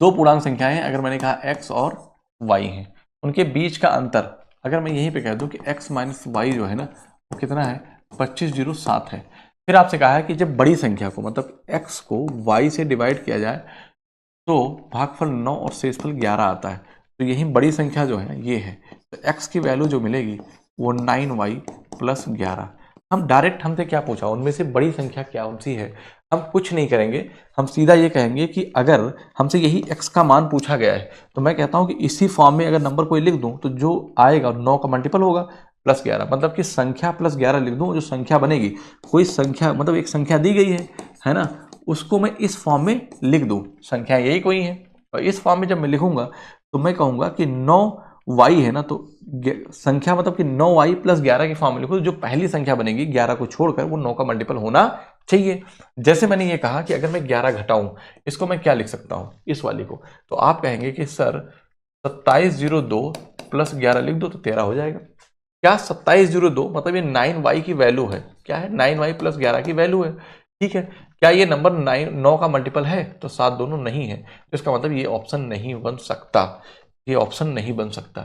दो पूर्णांक संख्याएं, अगर मैंने कहा x और y है, उनके बीच का अंतर अगर मैं यहीं पे कह दूं कि x माइनस वाई जो है ना, वो कितना है? 25.07 है। फिर आपसे कहा है कि जब बड़ी संख्या को, मतलब x को y से डिवाइड किया जाए तो भागफल 9 और शेषफल 11 आता है। तो यही बड़ी संख्या जो है ना, ये है। तो x की वैल्यू जो मिलेगी वो 9y प्लस 11। हम डायरेक्ट, हमसे क्या पूछा, उनमें से बड़ी संख्या क्या उनसी है? हम कुछ नहीं करेंगे, हम सीधा ये कहेंगे कि अगर हमसे यही x का मान पूछा गया है तो मैं कहता हूं कि इसी फॉर्म में अगर नंबर कोई लिख दूं तो जो आएगा 9 का मल्टीपल होगा प्लस 11, मतलब कि संख्या प्लस 11 लिख दूं, जो संख्या बनेगी, कोई संख्या, मतलब एक संख्या दी गई है ना, उसको मैं इस फॉर्म में लिख दूं, संख्या यही कोई है, और इस फॉर्म में जब मैं लिखूंगा तो मैं कहूंगा कि 9y है ना, तो संख्या मतलब कि 9y प्लस 11 की फॉर्म में लिखूं, तो जो पहली संख्या बनेगी 11 को छोड़कर वो 9 का मल्टीपल होना चाहिए। जैसे मैंने ये कहा कि अगर मैं 11 घटाऊं, इसको मैं क्या लिख सकता हूं? इस वाली को। तो आप कहेंगे कि सर 2702 प्लस 11 लिख दो तो 13 हो जाएगा। क्या 2702 मतलब ये 9y की वैल्यू है? क्या है? 9y प्लस 11 की वैल्यू है, ठीक है। क्या ये नंबर 9 का मल्टीपल है? तो 7 दोनों नहीं है, तो इसका मतलब ये ऑप्शन नहीं बन सकता, ये ऑप्शन नहीं बन सकता,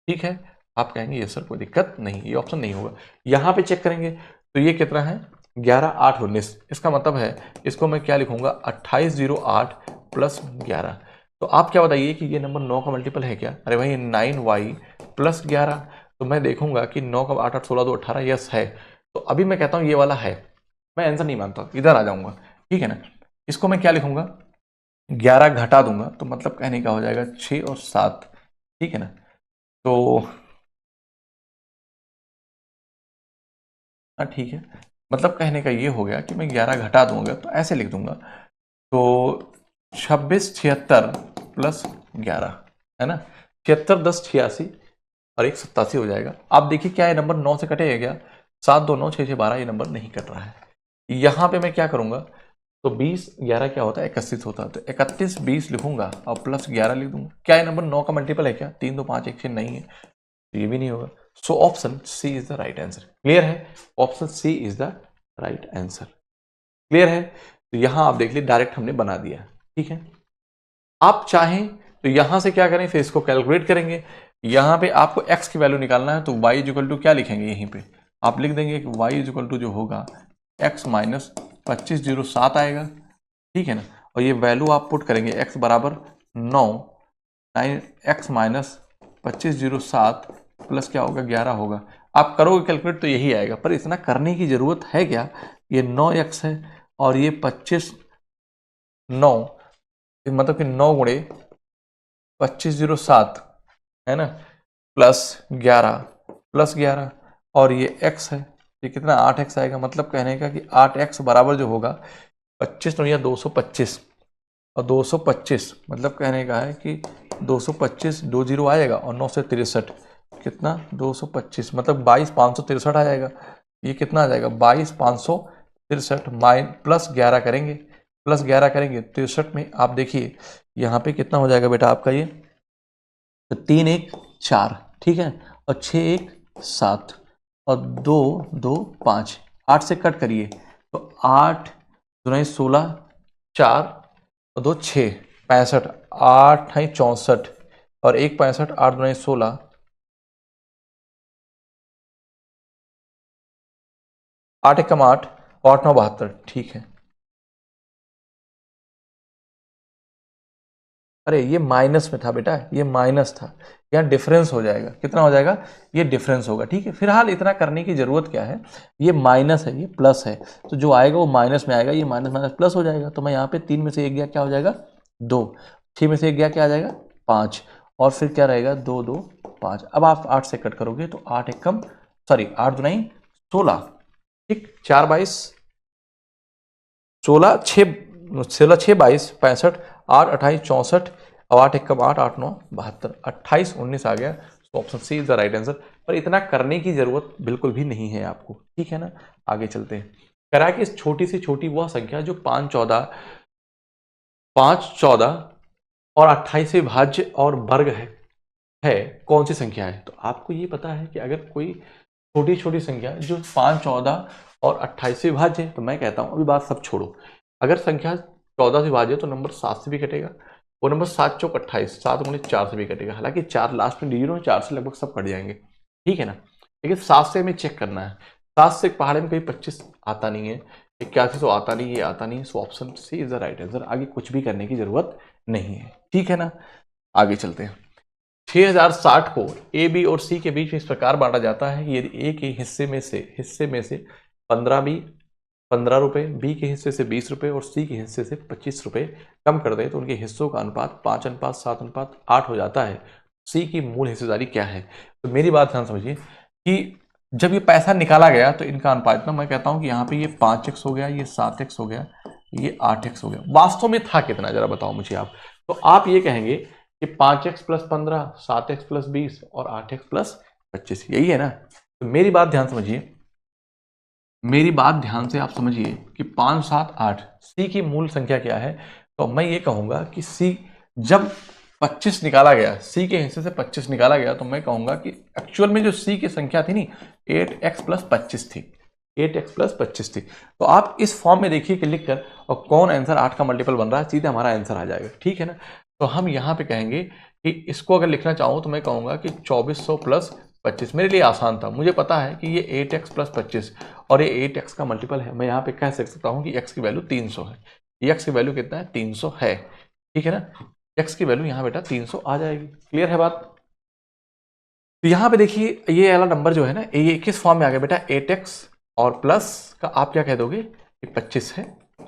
ठीक है। आप कहेंगे ये सर कोई दिक्कत नहीं, ये ऑप्शन नहीं होगा। यहां पे चेक करेंगे तो ये कितना है? 11 8 19, इसका मतलब है इसको मैं क्या लिखूंगा? 2808 प्लस 11। तो आप क्या बताइए कि ये नंबर 9 का मल्टीपल है क्या? अरे भाई 9y प्लस 11, तो मैं देखूंगा कि 9 का 8 8 16 2 18, यस है। तो अभी मैं कहता हूं ये वाला है, मैं आंसर नहीं मानता, इधर आ जाऊंगा, ठीक है ना। इसको मैं क्या लिखूंगा? 11 घटा दूंगा तो मतलब कहने का हो जाएगा 6 और 7, ठीक है ना। तो हाँ ठीक है, मतलब कहने का ये हो गया कि मैं 11 घटा दूंगा तो ऐसे लिख दूंगा, तो 2676 प्लस 11 है ना, 76 10 86 और 1 87 हो जाएगा। आप देखिए क्या ये नंबर 9 से कटेगा क्या, 7 2 9 6 6 12, ये नंबर नहीं कट रहा है। यहाँ पे मैं क्या करूंगा, तो 20 11 क्या होता है 31 होता है, तो 31 20 लिखूंगा और प्लस 11 लिख दूंगा। क्या ये नंबर 9 का मल्टीपल है क्या, 3 2 5 1 6 नहीं है, तो ये भी नहीं होगा। So option C is the right answer. Clear है, option C is the right answer. Clear है, तो यहां आप देख लीजिए डायरेक्ट हमने बना दिया। ठीक है, आप चाहें तो यहां से क्या करें, फिर इसको कैलकुलेट करेंगे। यहां पे आपको x की वैल्यू निकालना है, तो y इक्वल टू क्या लिखेंगे, यहीं पे आप लिख देंगे कि y इक्वल टू जो होगा x माइनस 2507 आएगा। ठीक है ना, और ये वैल्यू आप पुट करेंगे x बराबर 9 x माइनस 2507 प्लस क्या होगा 11 होगा। आप करोगे कैलकुलेट तो यही आएगा, पर इतना करने की जरूरत है क्या, ये 9x है और ये 25 9, मतलब कि 9 गुणे 2507 है ना, प्लस 11 और ये x है, ये कितना 8x आएगा। मतलब कहने का कि 8x बराबर जो होगा 25 या 225 और 225, मतलब कहने का है कि 225 दो जीरो आएगा और 9 से 63 कितना 225, मतलब 22,563 आ जाएगा। ये कितना आ जाएगा 22,563 प्लस 11 करेंगे, 63 में आप देखिए यहाँ पे कितना हो जाएगा बेटा आपका ये, तो 3 1 4 ठीक है, और 6 1 7 और 2 2 5, 8 से कट करिए तो 8 2 16 4 और 2 6 65, 8 64 और 1 65, 8 2 16, 8 1 8 और 8 9 72। ठीक है, अरे ये माइनस में था बेटा, ये माइनस था, यहाँ डिफरेंस हो जाएगा, कितना हो जाएगा, ये डिफरेंस होगा। ठीक है, फिलहाल इतना करने की जरूरत क्या है, ये माइनस है ये प्लस है, तो जो आएगा वो माइनस में आएगा, ये माइनस माइनस प्लस हो जाएगा। तो मैं यहाँ पे 3 में से 1 गया क्या हो जाएगा 2, 6 में से 1 गया क्या आ जाएगा 5, और फिर क्या रहेगा 2 2 5। अब आप 8 से कट करोगे तो 8 1 कम, सॉरी 8 2 16, ठीक, 4 22 16 6 16 6 22 65, 8 28 64 और 8 1 8 8 9 72, 28 19 आ गया। तो option C is the right answer. पर इतना करने की जरूरत बिल्कुल भी नहीं है आपको। ठीक है ना, आगे चलते हैं। करा कि इस छोटी से छोटी वह संख्या जो 5 14 और 28 से भाज्य और वर्ग है कौन सी संख्या है। तो आपको ये पता है कि अगर कोई छोटी छोटी संख्या जो 5 14 और 28 से विभाज्य है, तो मैं कहता हूं अभी बात सब छोड़ो, अगर संख्या 14 से विभाज्य है तो नंबर 7 से भी कटेगा, वो नंबर 7 चौक 28, 7 गुणे 4 से भी कटेगा। हालांकि 4 लास्ट में डिजिट हो, 4 से लगभग सब कट जाएंगे। ठीक है ना, लेकिन 7 से हमें चेक करना है। 7 से पहाड़े में कहीं 25 आता नहीं है, 81 तो आता नहीं, ये आता नहीं। So option C is the right answer. आगे कुछ भी करने की जरूरत नहीं है। ठीक है ना, आगे चलते हैं। 6060 को ए बी और सी के बीच में इस प्रकार बांटा जाता है कि यदि ए के हिस्से में से 15 रुपए, बी के हिस्से से 20 रुपए और सी के हिस्से से 25 रुपए कम कर दे तो उनके हिस्सों का अनुपात 5:7:8 हो जाता है। सी की मूल हिस्सेदारी क्या है। तो मेरी बात ध्यान समझिए कि जब ये पैसा निकाला गया तो इनका अनुपात ना, मैं कहता हूं कि यहाँ पे ये 5x हो गया, ये 7x हो गया, ये 8x हो गया। वास्तव में था कितना जरा बताओ मुझे आप। तो आप ये कहेंगे कि 5x + 15, 7x + 20 और 8x + 25, यही है ना। तो मेरी बात ध्यान समझिए, मेरी बात ध्यान से आप समझिए कि 5 7 8 सी की मूल संख्या क्या है। तो मैं ये कहूंगा कि सी जब 25 निकाला गया, सी के हिस्से से 25 निकाला गया, तो मैं कहूंगा कि एक्चुअल में जो सी की संख्या थी नी 8x + 25 थी, 8x + 25 थी। तो आप इस फॉर्म में देखिए कि लिखकर और कौन आंसर 8 का मल्टीपल बन रहा है, सीधे हमारा आंसर आ जाएगा। ठीक है ना, तो हम यहाँ पे कहेंगे कि इसको अगर लिखना चाहूँ तो मैं कहूँगा कि 2400 + 25। मेरे लिए आसान था, मुझे पता है कि ये 8x + 25 और ये 8x का मल्टीपल है। मैं यहाँ पे कह सकता हूँ कि x की वैल्यू 300 है। x की वैल्यू कितना है 300 है। ठीक है ना, x की वैल्यू यहाँ बेटा 300 आ जाएगी। क्लियर है बात। तो यहाँ पे देखिए ये वाला नंबर जो है ना, ये किस फॉर्म में आ गया बेटा, 8x और प्लस का आप क्या कह दोगे, 25 है।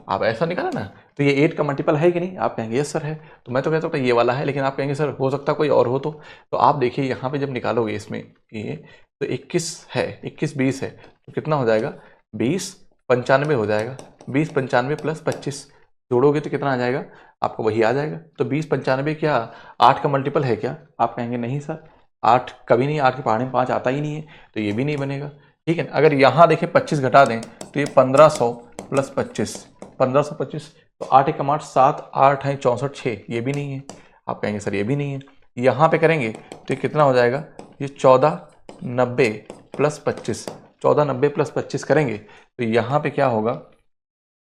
आप ऐसा निकाला ना, तो ये 8 का मल्टीपल है कि नहीं? आप कहेंगे यस सर है। तो मैं तो कहता हूँ ये वाला है, लेकिन आप कहेंगे सर हो सकता कोई और हो तो आप देखिए यहाँ पे जब निकालोगे इसमें ये, तो 21 है, 21 20 है, तो कितना हो जाएगा? 20 95 हो जाएगा। 20 95 प्लस 25 जोड़ोगे तो कितना आ जाएगा? आपको वही आ जाएगा। तो 20 95 क्या 8 का मल्टीपल है क्या? आप कहेंगे नहीं सर, 8 कभी नहीं, 8 के पहाड़े में 5 आता ही नहीं है, तो ये भी नहीं बनेगा। ठीक है ना। अगर यहाँ देखें 25 घटा दें तो ये 1500 प्लस 25, 1525, तो 8 एक 8 7 8 है 64 6, ये भी नहीं है। आप कहेंगे सर ये भी नहीं है। यहाँ पे करेंगे तो ये कितना हो जाएगा? ये 1490 प्लस 25, 1490 प्लस 25 करेंगे तो यहाँ पे क्या होगा?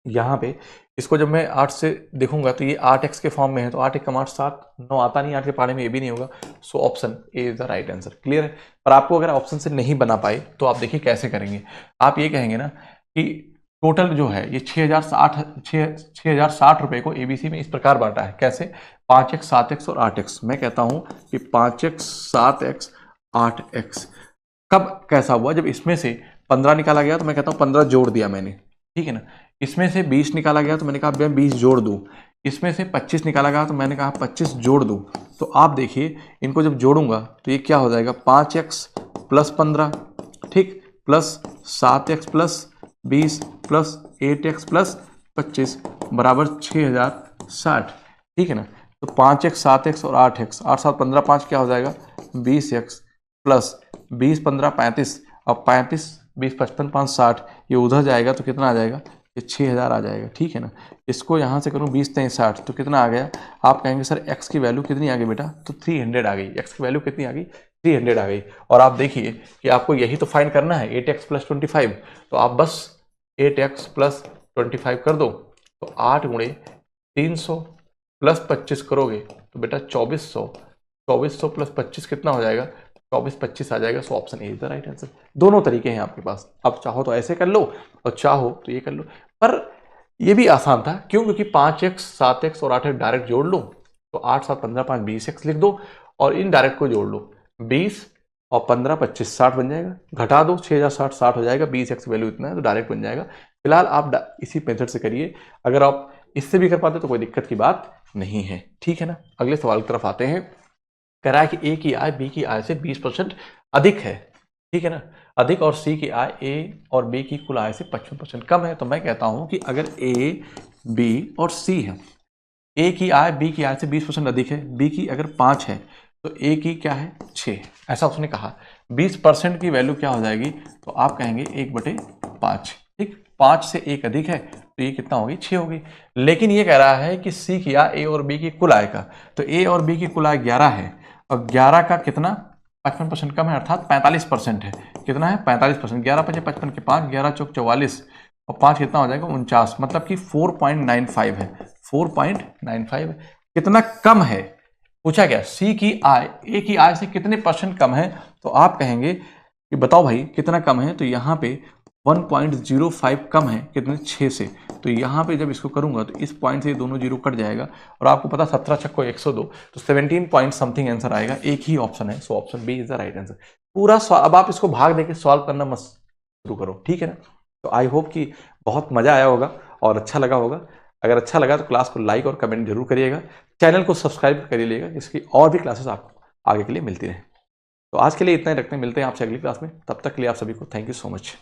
यहाँ पे इसको जब मैं 8 से देखूंगा तो ये 8x के फॉर्म में है, तो 8 एक 8 7 9 आता नहीं, 8 के पहाड़े में ये भी नहीं होगा। So option A is the right answer. Clear है। पर आपको अगर ऑप्शन से नहीं बना पाए तो आप देखिए कैसे करेंगे। आप ये कहेंगे ना कि टोटल जो है ये 6060 रुपए को एबीसी में इस प्रकार बांटा है। कैसे? 5x 7x और 8x। मैं कहता हूं कि 5x 7x 8x कब कैसा हुआ? जब इसमें से 15 निकाला गया तो मैं कहता हूं 15 जोड़ दिया मैंने, ठीक है ना। इसमें से 20 निकाला गया तो मैंने कहा मैं 20 जोड़ दूं। इसमें से 25 निकाला गया तो मैंने कहा 25 जोड़ दूं। तो आप देखिए इनको जब जोड़ूंगा तो ये क्या हो जाएगा? 5x प्लस 15, ठीक, plus 7x plus 20 plus 8x plus 25 बराबर 6060, ठीक है ना। तो 5x 7x और 8x, 8 7 15 5 क्या हो जाएगा? 20x प्लस 20 15 35 और 35 20 55 5 60, ये उधर जाएगा तो कितना आ जाएगा? ये 6000 आ जाएगा, ठीक है ना। इसको यहाँ से करूँ 20 3 60 तो कितना आ गया? आप कहेंगे सर x की वैल्यू कितनी आ गई बेटा? तो 300 आ गई। x की वैल्यू कितनी आ गई? 300 आ गई। और आप देखिए कि आपको यही तो फाइंड करना है, 8x प्लस 25। तो आप बस 8x प्लस 25 कर दो, तो 8 गुणे 300 प्लस 25 करोगे तो बेटा 2400, 2400 प्लस 25 कितना हो जाएगा? 2425 आ जाएगा। So option A is the right answer. दोनों तरीके हैं आपके पास, अब चाहो तो ऐसे कर लो और चाहो तो ये कर लो। पर ये भी आसान था, क्यों? क्योंकि 5x 7x और 8x डायरेक्ट जोड़ लो, तो 8 7 15 5 20x लिख दो, और इन डायरेक्ट को जोड़ लो, 20 और 15 25 60 बन जाएगा। घटा दो 6060 60 हो जाएगा, 20x वैल्यू इतना है तो डायरेक्ट बन जाएगा। फिलहाल आप इसी मेथड से करिए। अगर आप इससे भी कर पाते तो कोई दिक्कत की बात नहीं है, ठीक है ना। अगले सवाल की तरफ आते हैं। कह रहा है कि ए की आय बी की आय से 20% अधिक है, ठीक है ना, अधिक, और सी की आय ए और बी की कुल आय से 55% कम है। तो मैं कहता हूं कि अगर ए बी और सी है, ए की आय बी की आय से 20% अधिक है, बी की अगर 5 है तो ए की क्या है? 6, ऐसा उसने कहा। 20% की वैल्यू क्या हो जाएगी? तो आप कहेंगे 1/5, ठीक, 5 से 1 अधिक है तो ये कितना होगी? 6 होगी। लेकिन ये कह रहा है कि सी की आय ए और बी की कुल आय का, तो ए और बी की कुल आय 11 है और 11 का कितना? 55% कम है, अर्थात 45% है। कितना है? 45%। 11 5 55 के 5, 11 चौक 44 और 5 कितना हो जाएगा? 49, मतलब कि 4.95 है, 4.95 है। कितना कम है? पूछा गया सी की आय ए की आय से कितने % कम है, तो आप कहेंगे कि बताओ भाई कितना कम है। तो यहाँ पे 1.05 कम है, कितने? 6 से। तो यहाँ पे जब इसको करूंगा तो इस पॉइंट से दोनों जीरो कट जाएगा, और आपको पता 17 छक्को 102, तो 17 पॉइंट समथिंग आंसर आएगा। एक ही ऑप्शन है, so option B is the right answer. पूरा अब आप इसको भाग देके सॉल्व करना मत शुरू करो, ठीक है ना। तो आई होप कि बहुत मजा आया होगा और अच्छा लगा होगा। अगर अच्छा लगा तो क्लास को लाइक और कमेंट जरूर करिएगा, चैनल को सब्सक्राइब कर लीजिएगा, इसकी और भी क्लासेस आपको आगे के लिए मिलती रहे। तो आज के लिए इतना ही रखते हैं, मिलते हैं आपसे अगली क्लास में। तब तक के लिए आप सभी को थैंक यू सो मच।